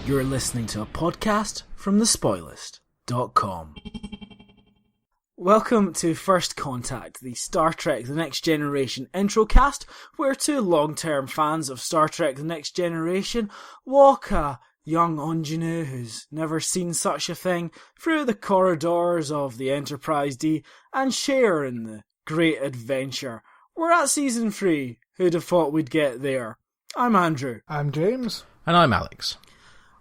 You're listening to a podcast from thespoilist.com. Welcome to First Contact, the Star Trek The Next Generation introcast, where two long-term fans of Star Trek The Next Generation walk a young ingenue who's never seen such a thing through the corridors of the Enterprise D and share in the great adventure. We're at Season 3. Who'd have thought we'd get there? I'm Andrew. I'm James. And I'm Alex.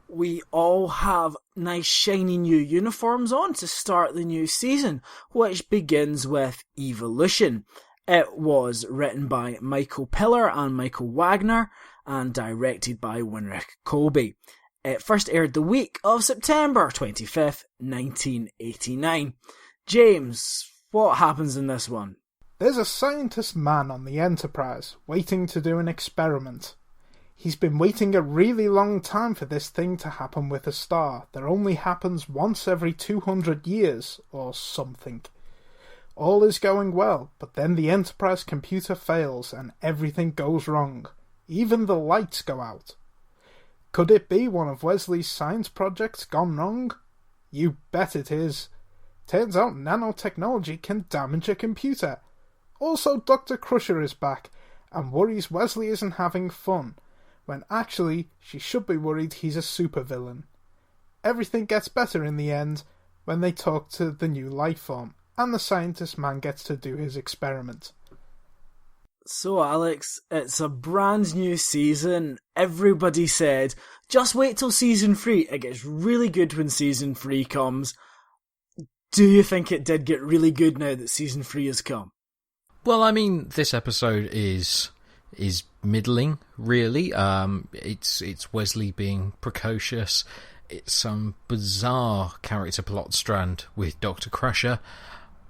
We all have nice shiny new uniforms on to start the new season, which begins with Evolution. It was written by Michael Piller and Michael Wagner and directed by Winrich Kolbe. It first aired the week of September 25th, 1989. James, what happens in this one? There's a scientist man on the Enterprise waiting to do an experiment. He's been waiting a really long time for this thing to happen with a star that only happens once every 200 years, or something. All is going well, but then the Enterprise computer fails and everything goes wrong. Even the lights go out. Could it be one of Wesley's science projects gone wrong? You bet it is. Turns out nanotechnology can damage a computer. Also, Dr. Crusher is back and worries Wesley isn't having fun, when actually she should be worried he's a supervillain. Everything gets better in the end when they talk to the new life form, and the scientist man gets to do his experiment. So Alex, it's a brand new season. Everybody said, just wait till Season 3. It gets really good when Season 3 comes. Do you think it did get really good now that Season 3 has come? Well, I mean, this episode is middling, really. It's Wesley being precocious. It's some bizarre character plot strand with Dr. Crusher,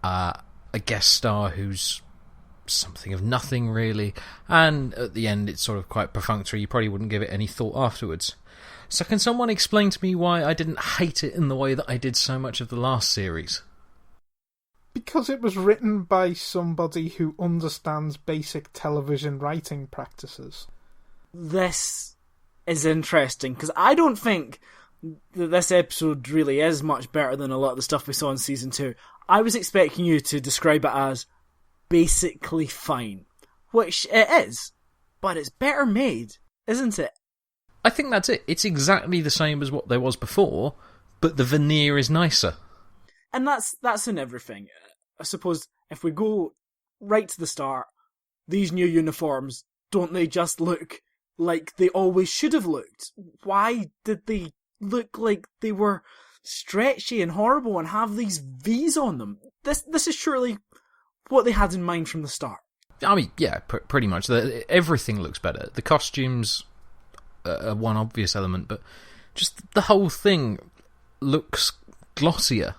a guest star who's something of nothing, really. And at the end, it's sort of quite perfunctory. You probably wouldn't give it any thought afterwards. So can someone explain to me why I didn't hate it in the way that I did so much of the last series? Because it was written by somebody who understands basic television writing practices. This is interesting, because I don't think that this episode really is much better than a lot of the stuff we saw in Season 2. I was expecting you to describe it as basically fine, which it is, but it's better made, isn't it? I think that's it. It's exactly the same as what there was before, but the veneer is nicer. And that's in everything. I suppose if we go right to the start, these new uniforms, don't they just look like they always should have looked? Why did they look like they were stretchy and horrible and have these V's on them? This is surely what they had in mind from the start. I mean, yeah, pretty much. Everything looks better. The costumes are one obvious element, but just the whole thing looks glossier.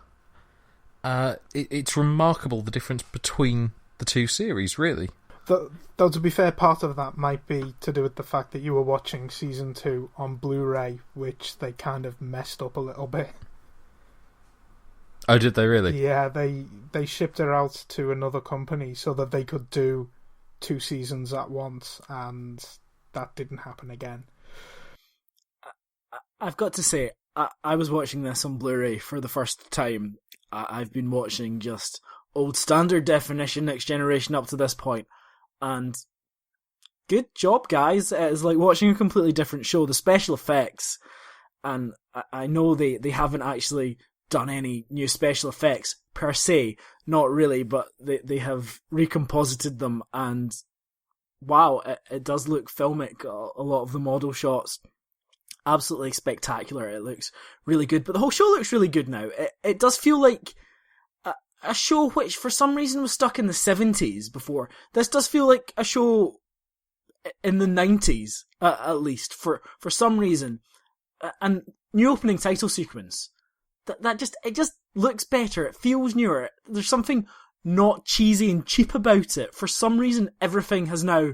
It's remarkable the difference between the two series, really. Though to be fair, part of that might be to do with the fact that you were watching Season 2 on Blu-ray, which they kind of messed up a little bit. Oh, did they really? Yeah, they shipped it out to another company so that they could do 2 seasons at once, and that didn't happen again. I've got to say, I was watching this on Blu-ray for the first time. I've been watching just old standard definition Next Generation up to this point, and good job, guys. It's like watching a completely different show. The special effects, and I know they haven't actually done any new special effects per se, not really, but they have recomposited them, and wow, it does look filmic. A lot of the model shots, absolutely spectacular. It looks really good, but the whole show looks really good now. It does feel like a show which for some reason was stuck in the 70s before. This does feel like a show in the 90s, at least, for some reason. And new opening title sequence, it just looks better. It feels newer. There's something not cheesy and cheap about it. For some reason, everything has now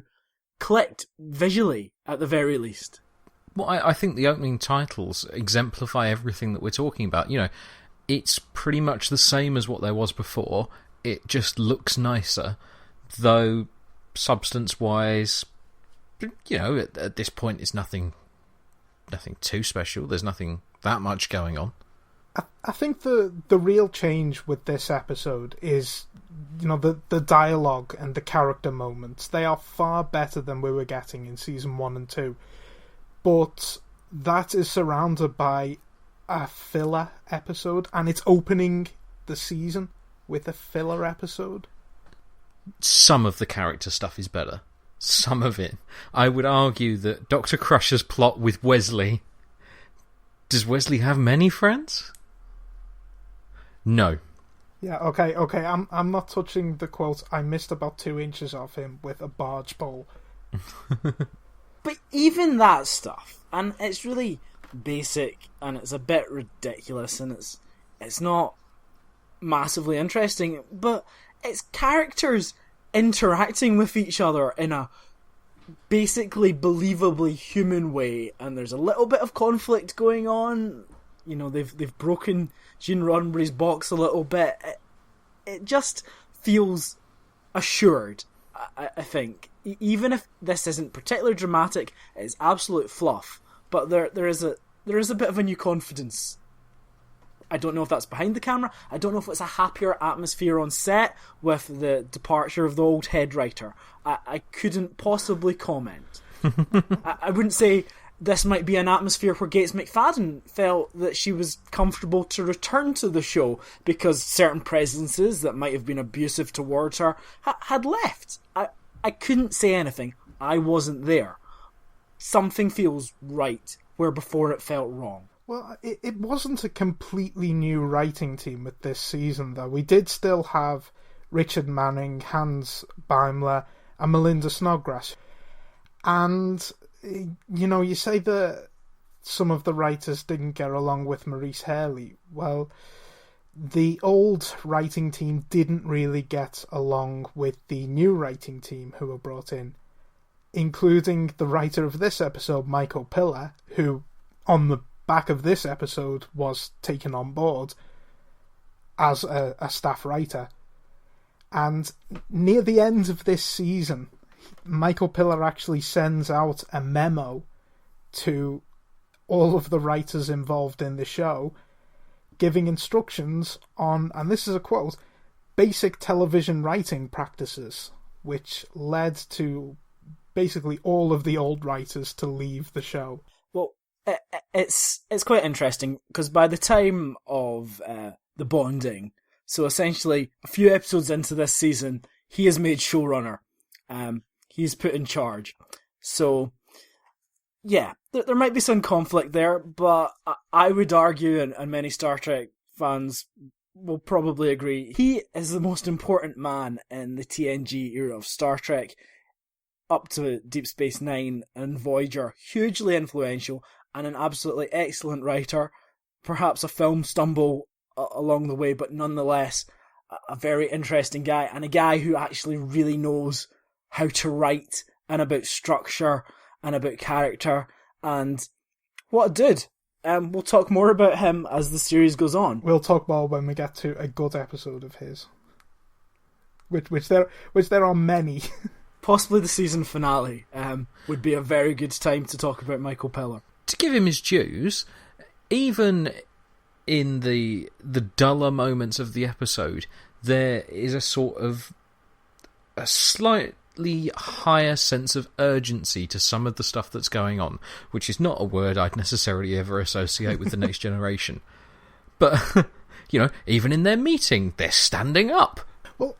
clicked visually, at the very least. Well, I think the opening titles exemplify everything that we're talking about. You know, it's pretty much the same as what there was before. It just looks nicer, though substance-wise, you know, at this point it's nothing nothing too special. There's nothing that much going on. I think the real change with this episode is, the dialogue and the character moments. They are far better than we were getting in season 1 and 2. But that is surrounded by a filler episode, and it's opening the season with a filler episode. Some of the character stuff is better. Some of it. I would argue that Dr. Crusher's plot with Wesley... Does Wesley have many friends? No. Yeah, okay. I'm not touching the quote, I missed about 2 inches of him with a barge pole. But even that stuff, and it's really basic, and it's a bit ridiculous, and it's not massively interesting, but it's characters interacting with each other in a basically believably human way, and there's a little bit of conflict going on. They've broken Gene Roddenberry's box a little bit. It just feels assured, I think. Even if this isn't particularly dramatic, it's absolute fluff. But there is a bit of a new confidence. I don't know if that's behind the camera. I don't know if it's a happier atmosphere on set with the departure of the old head writer. I couldn't possibly comment. I wouldn't say this might be an atmosphere where Gates McFadden felt that she was comfortable to return to the show because certain presences that might have been abusive towards her had left. I couldn't say anything. I wasn't there. Something feels right where before it felt wrong. Well, it wasn't a completely new writing team with this season, though. We did still have Richard Manning, Hans Beimler, and Melinda Snodgrass. And, you say that some of the writers didn't get along with Maurice Hurley. Well, the old writing team didn't really get along with the new writing team who were brought in, including the writer of this episode, Michael Piller, who, on the back of this episode, was taken on board as a staff writer. And near the end of this season, Michael Piller actually sends out a memo to all of the writers involved in the show, giving instructions on, and this is a quote, basic television writing practices, which led to basically all of the old writers to leave the show. Well, it's quite interesting, because by the time of the bonding, so essentially a few episodes into this season, he is made showrunner. He's put in charge. So, yeah, there might be some conflict there, but I would argue, and many Star Trek fans will probably agree, he is the most important man in the TNG era of Star Trek, up to Deep Space Nine and Voyager. Hugely influential, and an absolutely excellent writer. Perhaps a film stumble along the way, but nonetheless, a very interesting guy, and a guy who actually really knows how to write, and about structure, and about character, and what a dude. We'll talk more about him as the series goes on. We'll talk more when we get to a good episode of his, which there are many. Possibly the season finale would be a very good time to talk about Michael Piller. To give him his dues, even in the duller moments of the episode, there is a sort of a slightly higher sense of urgency to some of the stuff that's going on, which is not a word I'd necessarily ever associate with the Next Generation. But, even in their meeting, they're standing up. Well,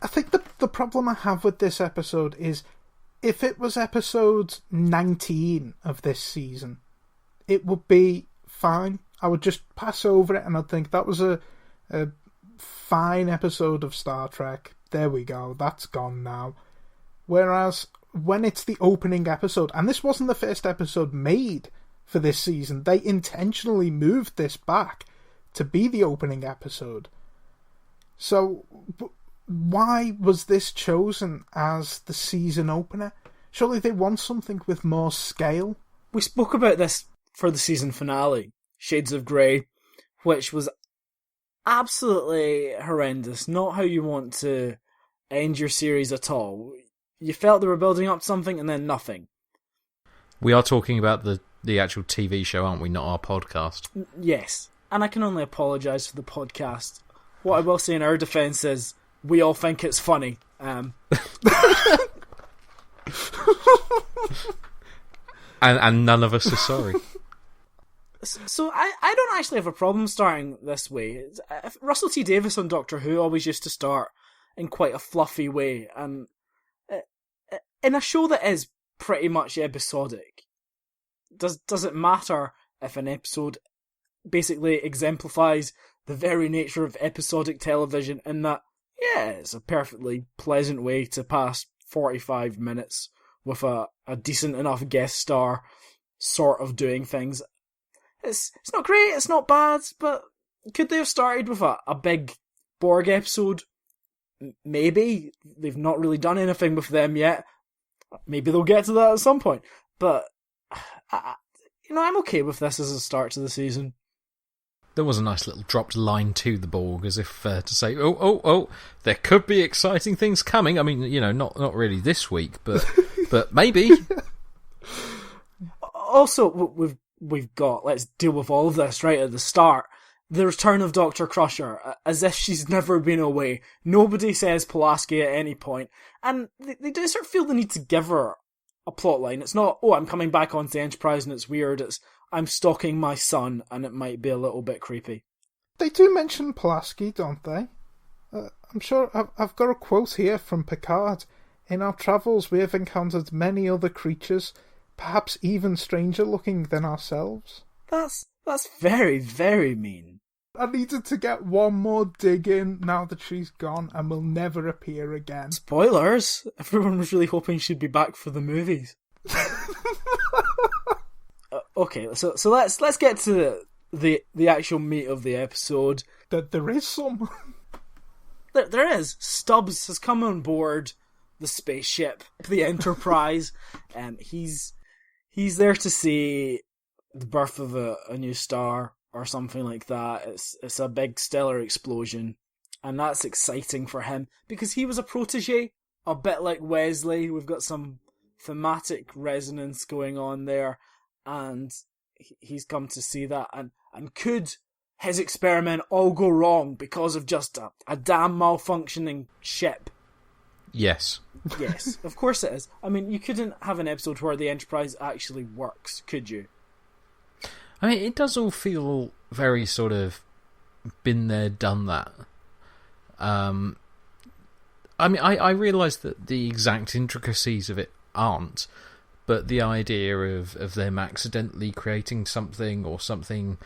I think the problem I have with this episode is, if it was episode 19 of this season, it would be fine. I would just pass over it and I'd think that was a fine episode of Star Trek. There we go, that's gone now. Whereas when it's the opening episode, and this wasn't the first episode made for this season, they intentionally moved this back to be the opening episode. So why was this chosen as the season opener? Surely they want something with more scale. We spoke about this for the season finale, Shades of Grey, which was absolutely horrendous. Not how you want to end your series at all. You felt they were building up something and then nothing. We are talking about the the actual TV show, aren't we? Not our podcast. Yes, and I can only apologise for the podcast. What I will say in our defence is we all think it's funny. And none of us are sorry. So I don't actually have a problem starting this way. Russell T Davies on Doctor Who always used to start in quite a fluffy way, and in a show that is pretty much episodic, does it matter if an episode basically exemplifies the very nature of episodic television in that, yeah, it's a perfectly pleasant way to pass 45 minutes with a decent enough guest star sort of doing things. It's not great, it's not bad, but could they have started with a big Borg episode? Maybe. They've not really done anything with them yet. Maybe they'll get to that at some point. But, I'm okay with this as a start to the season. There was a nice little dropped line to the Borg, as if to say, oh, there could be exciting things coming. I mean, not really this week, but maybe. Also, we've got, let's deal with all of this right at the start, the return of Dr. Crusher, as if she's never been away. Nobody says Pulaski at any point, and they do sort of feel the need to give her a plot line. It's not, I'm coming back onto the Enterprise and it's weird, it's, I'm stalking my son and it might be a little bit creepy. They do mention Pulaski, don't they? I'm sure I've got a quote here from Picard. In our travels we have encountered many other creatures, perhaps even stranger looking than ourselves. That's very, very mean. I needed to get one more dig in now that she's gone and will never appear again. Spoilers! Everyone was really hoping she'd be back for the movies. Okay, so let's get to the actual meat of the episode. That there is some. There is. Stubbs has come on board the spaceship, the Enterprise, and he's there to see the birth of a new star or something like that. It's a big stellar explosion, and that's exciting for him because he was a protege, a bit like Wesley. We've got some thematic resonance going on there, and he's come to see that. And could his experiment all go wrong because of just a damn malfunctioning ship? Yes. Yes, of course it is. I mean, you couldn't have an episode where the Enterprise actually works, could you? I mean, it does all feel very sort of been there, done that. I mean, I realise that the exact intricacies of it aren't, but the idea of them accidentally creating something or something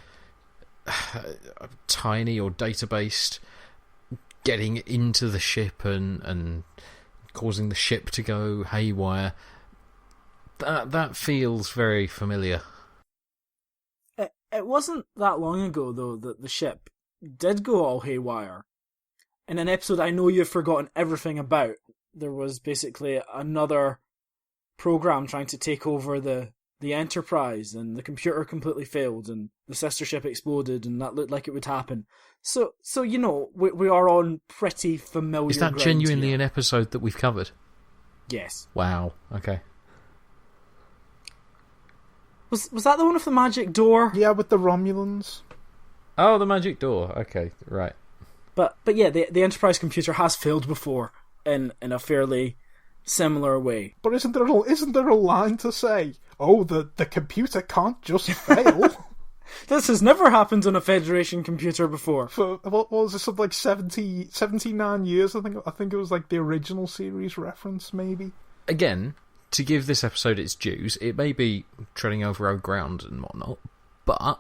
tiny or data-based, getting into the ship and causing the ship to go haywire, that feels very familiar. It wasn't that long ago, though, that the ship did go all haywire. In an episode I know you've forgotten everything about, there was basically another program trying to take over the Enterprise, and the computer completely failed, and the sister ship exploded, and that looked like it would happen. So we are on pretty familiar. Is that ground genuinely here. an episode that we've covered? Yes. Wow. Okay. Was that the one with the magic door? Yeah, with the Romulans. Oh, the magic door. Okay, right. But yeah, the Enterprise computer has failed before in a fairly similar way. But isn't there a line to say, oh, the computer can't just fail? This has never happened on a Federation computer before. For what was it, something like 79 years? I think it was like the original series reference, maybe. Again, to give this episode its dues, it may be treading over old ground and whatnot, but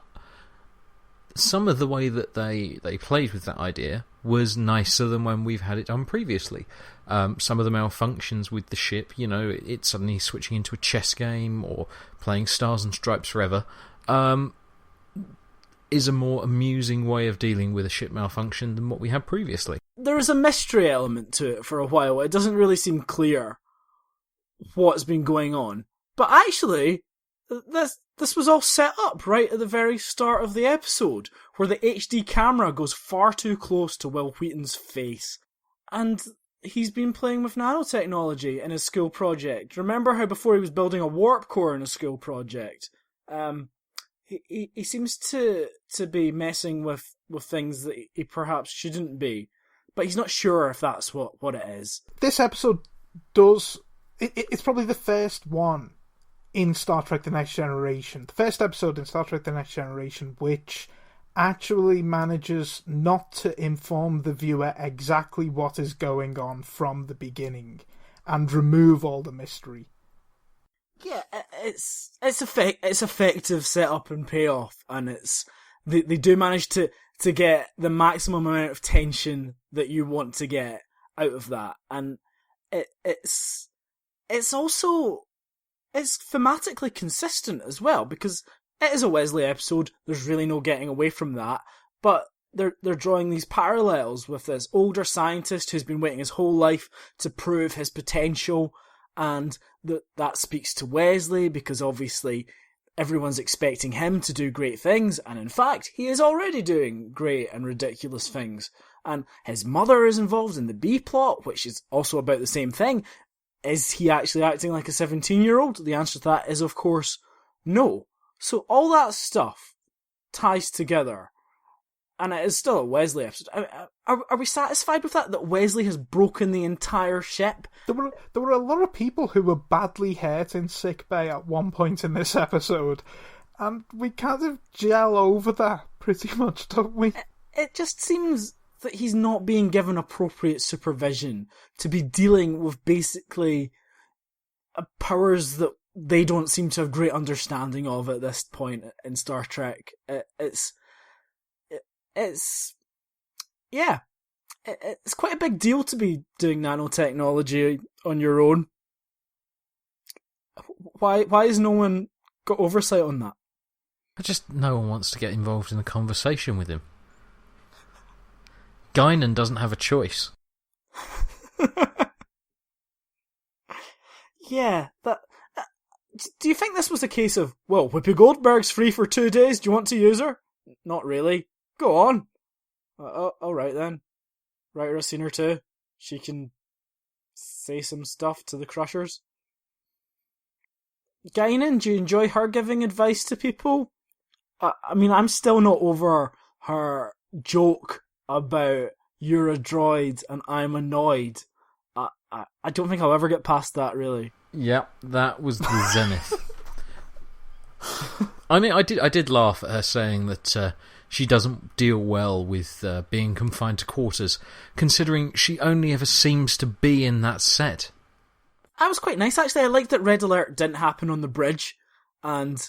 some of the way that they played with that idea was nicer than when we've had it done previously. Some of the malfunctions with the ship, it suddenly switching into a chess game or playing Stars and Stripes Forever, is a more amusing way of dealing with a ship malfunction than what we had previously. There is a mystery element to it for a while. It doesn't really seem clear what's been going on. But actually, this was all set up right at the very start of the episode, where the HD camera goes far too close to Will Wheaton's face. And he's been playing with nanotechnology in his school project. Remember how before he was building a warp core in a school project? He seems to be messing with things that he perhaps shouldn't be, but he's not sure if that's what it is. This episode does... It's probably the first one in Star Trek The Next Generation. The first episode in Star Trek The Next Generation which actually manages not to inform the viewer exactly what is going on from the beginning and remove all the mystery. Yeah, it's effective setup and payoff, and they do manage to get the maximum amount of tension that you want to get out of that, and it's also thematically consistent as well, because it is a Wesley episode. There's really no getting away from that, but they're drawing these parallels with this older scientist who's been waiting his whole life to prove his potential. And that speaks to Wesley, because obviously everyone's expecting him to do great things, and in fact, he is already doing great and ridiculous things. And his mother is involved in the B plot, which is also about the same thing. Is he actually acting like a 17-year-old? The answer to that is, of course, no. So all that stuff ties together, and it is still a Wesley episode. Are we satisfied with that Wesley has broken the entire ship? There were a lot of people who were badly hurt in sickbay at one point in this episode, and we kind of gel over that pretty much, don't we? It just seems that he's not being given appropriate supervision to be dealing with basically powers that they don't seem to have great understanding of at this point in Star Trek. It's quite a big deal to be doing nanotechnology on your own. Why has no one got oversight on that? No one wants to get involved in a conversation with him. Guinan doesn't have a choice. Yeah, that... do you think this was a case of, well, Whoopi Goldberg's free for 2 days, do you want to use her? Not really. Go on. Alright then. Write her a scene or two. She can say some stuff to the Crushers. Guinan, do you enjoy her giving advice to people? I mean, I'm still not over her joke about you're a droid and I'm annoyed. I don't think I'll ever get past that, really. Yep, that was the zenith. I mean, I did laugh at her saying that she doesn't deal well with being confined to quarters, considering she only ever seems to be in that set. That was quite nice, actually. I liked that Red Alert didn't happen on the bridge, and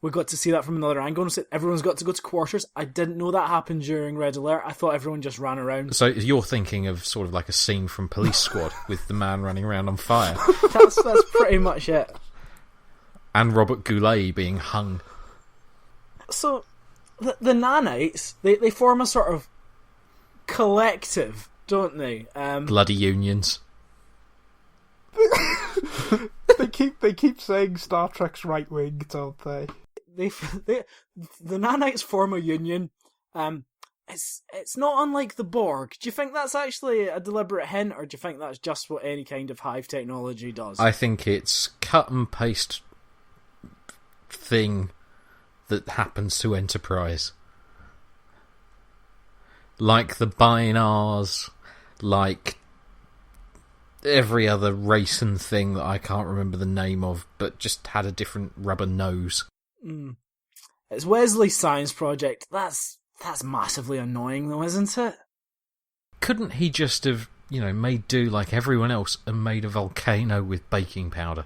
we got to see that from another angle. Everyone's got to go to quarters. I didn't know that happened during Red Alert. I thought everyone just ran around. So you're thinking of sort of like a scene from Police Squad with the man running around on fire. That's pretty much it. And Robert Goulet being hung. So, the nanites, they form a sort of collective, don't they? Bloody unions. They keep saying Star Trek's right wing, don't they? The nanites form a union. It's not unlike the Borg. Do you think that's actually a deliberate hint, or do you think that's just what any kind of hive technology does? I think it's cut and paste thing that happens to Enterprise. Like the Binars, like every other race and thing that I can't remember the name of, but just had a different rubber nose. It's Wesley's science project. That's massively annoying, though, isn't it? Couldn't he just have, made do like everyone else and made a volcano with baking powder?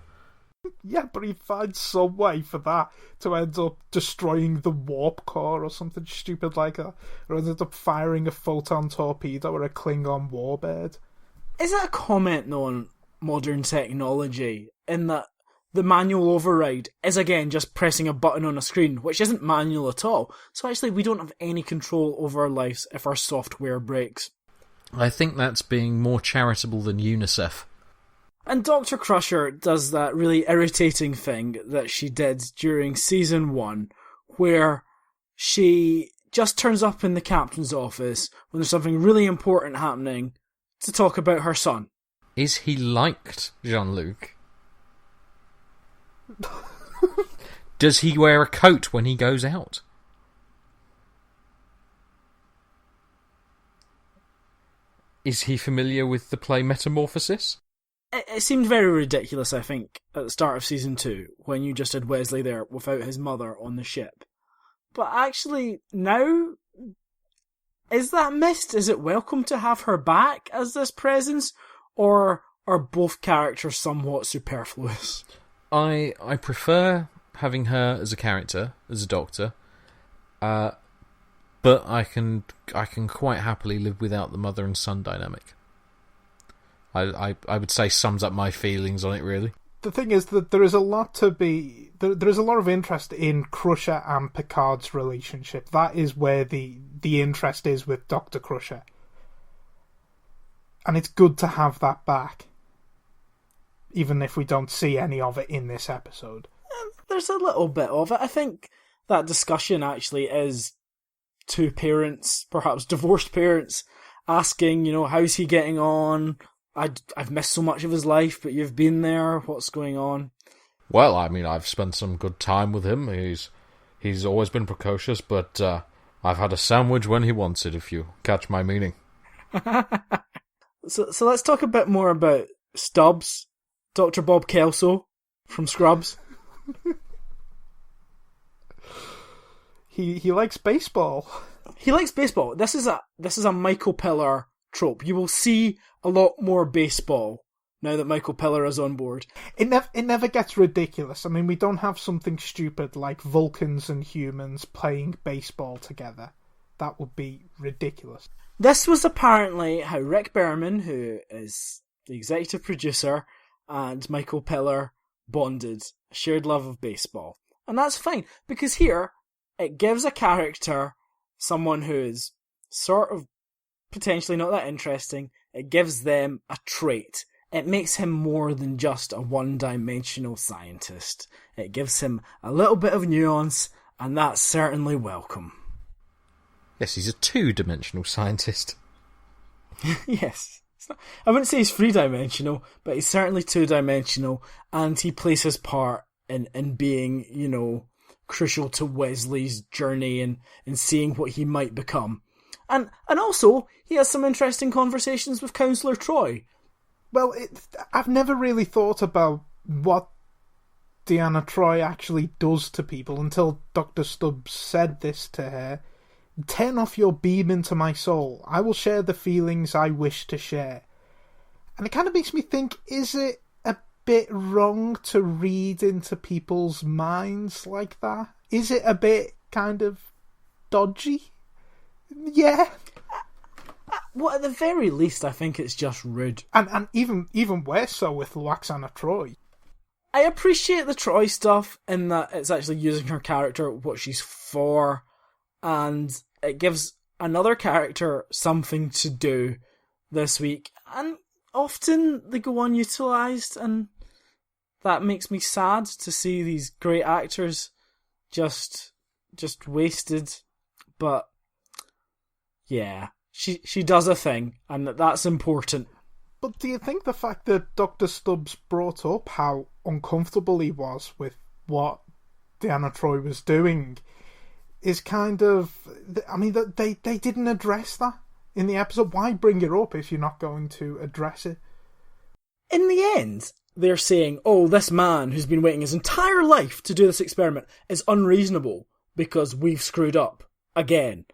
Yeah, but he'd find some way for that to end up destroying the warp core or something stupid like that, or ended up firing a photon torpedo or a Klingon warbird. Is that a comment, though, on modern technology, in that the manual override is, again, just pressing a button on a screen, which isn't manual at all, so actually we don't have any control over our lives if our software breaks. I think that's being more charitable than UNICEF. And Dr. Crusher does that really irritating thing that she did during Season 1, where she just turns up in the captain's office when there's something really important happening to talk about her son. Is he liked, Jean-Luc? Does he wear a coat when he goes out? Is he familiar with the play Metamorphosis? It seemed very ridiculous, I think, at the start of season 2, when you just had Wesley there without his mother on the ship. But actually, now, is that missed? Is it welcome to have her back as this presence? Or are both characters somewhat superfluous? I prefer having her as a character, as a doctor, but I can quite happily live without the mother and son dynamic. I would say sums up my feelings on it, really. The thing is that there is a lot to be... There is a lot of interest in Crusher and Picard's relationship. That is where the interest is with Dr. Crusher. And it's good to have that back. Even if we don't see any of it in this episode. There's a little bit of it. I think that discussion actually is two parents, perhaps divorced parents, asking, how's he getting on? I've missed so much of his life, but you've been there. What's going on? Well, I mean, I've spent some good time with him. He's always been precocious, but I've had a sandwich when he wants it, if you catch my meaning. So let's talk a bit more about Stubbs, Dr. Bob Kelso from Scrubs. He likes baseball. He likes baseball. This is a Michael Piller trope. You will see a lot more baseball now that Michael Piller is on board. It never gets ridiculous. I mean, we don't have something stupid like Vulcans and humans playing baseball together. That would be ridiculous. This was apparently how Rick Berman, who is the executive producer, and Michael Piller bonded, a shared love of baseball. And that's fine, because here, it gives a character, someone who is sort of potentially not that interesting, it gives them a trait. It makes him more than just a one-dimensional scientist. It gives him a little bit of nuance, and that's certainly welcome. Yes, he's a two-dimensional scientist. Yes. I wouldn't say he's three-dimensional, but he's certainly two-dimensional, and he plays his part in being, crucial to Wesley's journey and seeing what he might become. And also, he has some interesting conversations with Counselor Troy. Well, I've never really thought about what Deanna Troi actually does to people until Dr. Stubbs said this to her. Turn off your beam into my soul. I will share the feelings I wish to share. And it kind of makes me think, is it a bit wrong to read into people's minds like that? Is it a bit kind of dodgy? Yeah. Well, at the very least, I think it's just rude. And even worse so with Lwaxana Troi. I appreciate the Troy stuff in that it's actually using her character, what she's for, and it gives another character something to do this week. And often they go unutilised, and that makes me sad to see these great actors just wasted. But yeah, she does a thing, and that's important. But do you think the fact that Dr. Stubbs brought up how uncomfortable he was with what Deanna Troi was doing is kind of... I mean, they didn't address that in the episode. Why bring it up if you're not going to address it? In the end, they're saying, this man who's been waiting his entire life to do this experiment is unreasonable because we've screwed up again.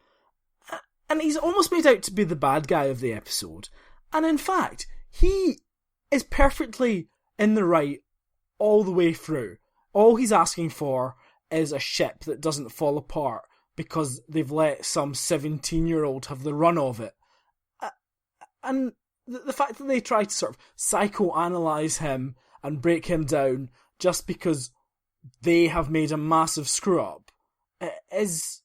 And he's almost made out to be the bad guy of the episode. And in fact, he is perfectly in the right all the way through. All he's asking for is a ship that doesn't fall apart because they've let some 17-year-old have the run of it. And the fact that they try to sort of psychoanalyze him and break him down just because they have made a massive screw-up is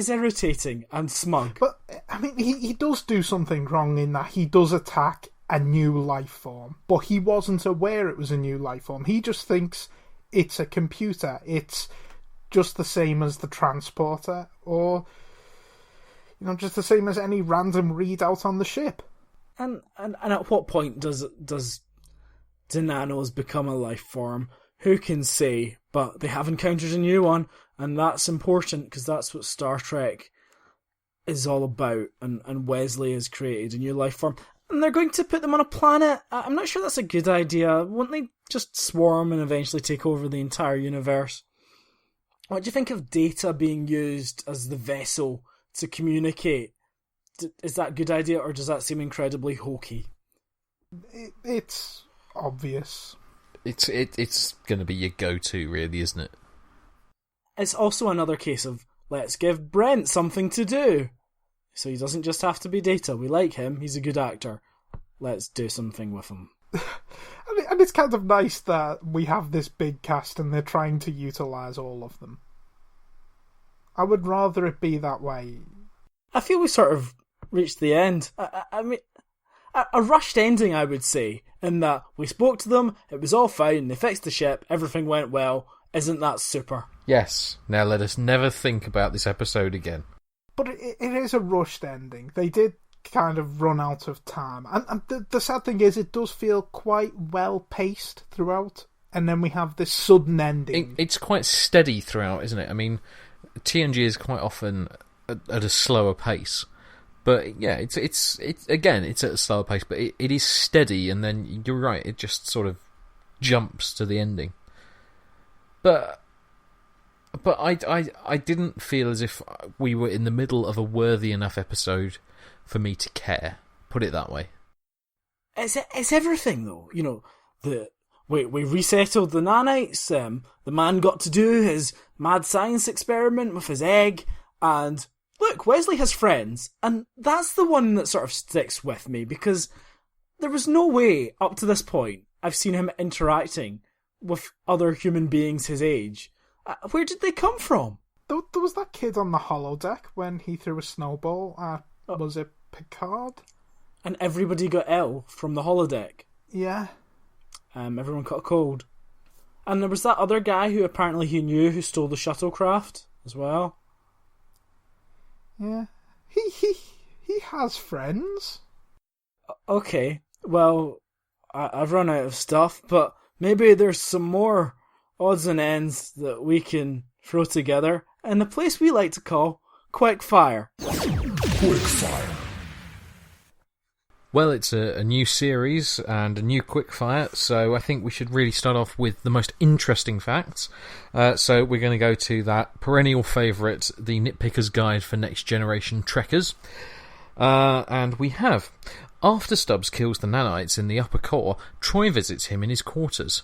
irritating and smug. But, I mean, he does do something wrong in that he does attack a new life form, but he wasn't aware it was a new life form. He just thinks it's a computer. It's just the same as the transporter, or, just the same as any random readout on the ship. And at what point does Dananos become a life form? who can say? But they have encountered a new one, and that's important because that's what Star Trek is all about. And Wesley has created a new life form. And they're going to put them on a planet. I'm not sure that's a good idea. Wouldn't they just swarm and eventually take over the entire universe? What do you think of Data being used as the vessel to communicate? Is that a good idea, or does that seem incredibly hokey? It's obvious. It's going to be your go-to, really, isn't it? It's also another case of, let's give Brent something to do. So he doesn't just have to be Data. We like him. He's a good actor. Let's do something with him. And it's kind of nice that we have this big cast and they're trying to utilise all of them. I would rather it be that way. I feel we sort of reached the end. I mean, a rushed ending, I would say, in that we spoke to them, it was all fine, they fixed the ship, everything went well. Isn't that super? Yes. Now let us never think about this episode again. But it is a rushed ending. They did kind of run out of time. And the sad thing is, it does feel quite well-paced throughout. And then we have this sudden ending. It's quite steady throughout, isn't it? I mean, TNG is quite often at a slower pace. But yeah, it's at a slower pace, but it is steady, and then you're right, it just sort of jumps to the ending. But I didn't feel as if we were in the middle of a worthy enough episode for me to care. Put it that way. It's everything, though. You know, we resettled the nanites. The man got to do his mad science experiment with his egg, and look, Wesley has friends, and that's the one that sort of sticks with me, because there was no way up to this point I've seen him interacting with other human beings his age. Where did they come from? There was that kid on the holodeck when he threw a snowball at, was it Picard? And everybody got ill from the holodeck. Yeah. Everyone caught a cold. And there was that other guy who apparently he knew who stole the shuttlecraft as well. Yeah. He has friends. Okay, well, I've run out of stuff, but maybe there's some more odds and ends that we can throw together in the place we like to call Quickfire. Quickfire. Well, it's a new series and a new quickfire, so I think we should really start off with the most interesting facts. So we're going to go to that perennial favourite, the Nitpicker's Guide for Next Generation Trekkers. And we have, after Stubbs kills the nanites in the upper core, Troy visits him in his quarters.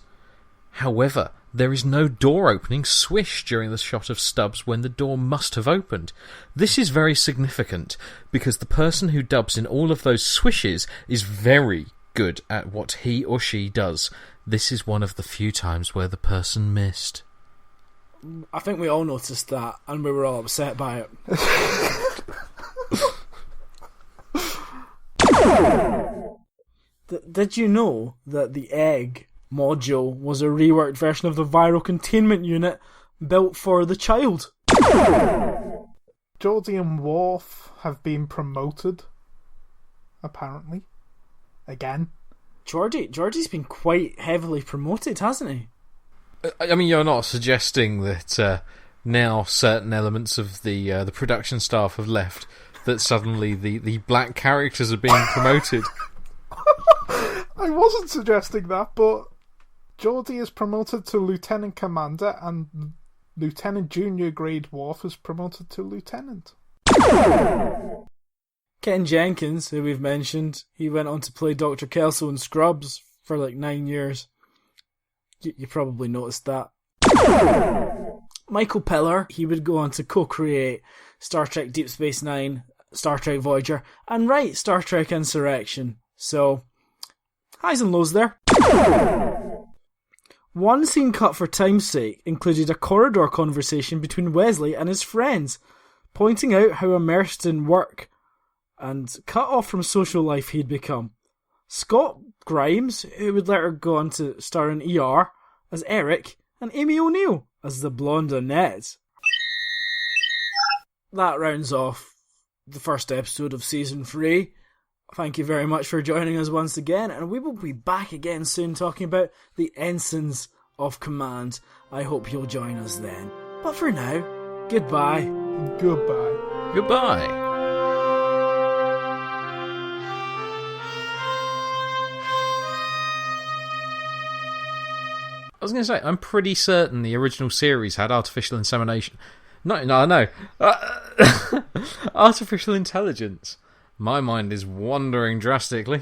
However, there is no door opening swish during the shot of Stubbs when the door must have opened. This is very significant, because the person who dubs in all of those swishes is very good at what he or she does. This is one of the few times where the person missed. I think we all noticed that, and we were all upset by it. Did you know that the egg module was a reworked version of the viral containment unit built for the child? Geordi and Worf have been promoted, apparently. Again. Geordi's been quite heavily promoted, hasn't he? I mean, you're not suggesting that now certain elements of the production staff have left, that suddenly the black characters are being promoted? I wasn't suggesting that, but Geordi is promoted to Lieutenant Commander, and Lieutenant Junior Grade Worf is promoted to Lieutenant. Ken Jenkins, who we've mentioned, he went on to play Dr. Kelso in Scrubs for like 9 years. You probably noticed that. Michael Piller, he would go on to co-create Star Trek Deep Space Nine, Star Trek Voyager, and write Star Trek Insurrection. So, highs and lows there. One scene cut for time's sake included a corridor conversation between Wesley and his friends, pointing out how immersed in work and cut off from social life he'd become. Scott Grimes, who would later go on to star in ER as Eric, and Amy O'Neill as the blonde Annette. That rounds off the first episode of Season 3. Thank you very much for joining us once again, and we will be back again soon talking about the Ensigns of Command. I hope you'll join us then. But for now, goodbye. Goodbye. Goodbye. I was going to say, I'm pretty certain the original series had artificial insemination. No. Artificial intelligence. My mind is wandering drastically.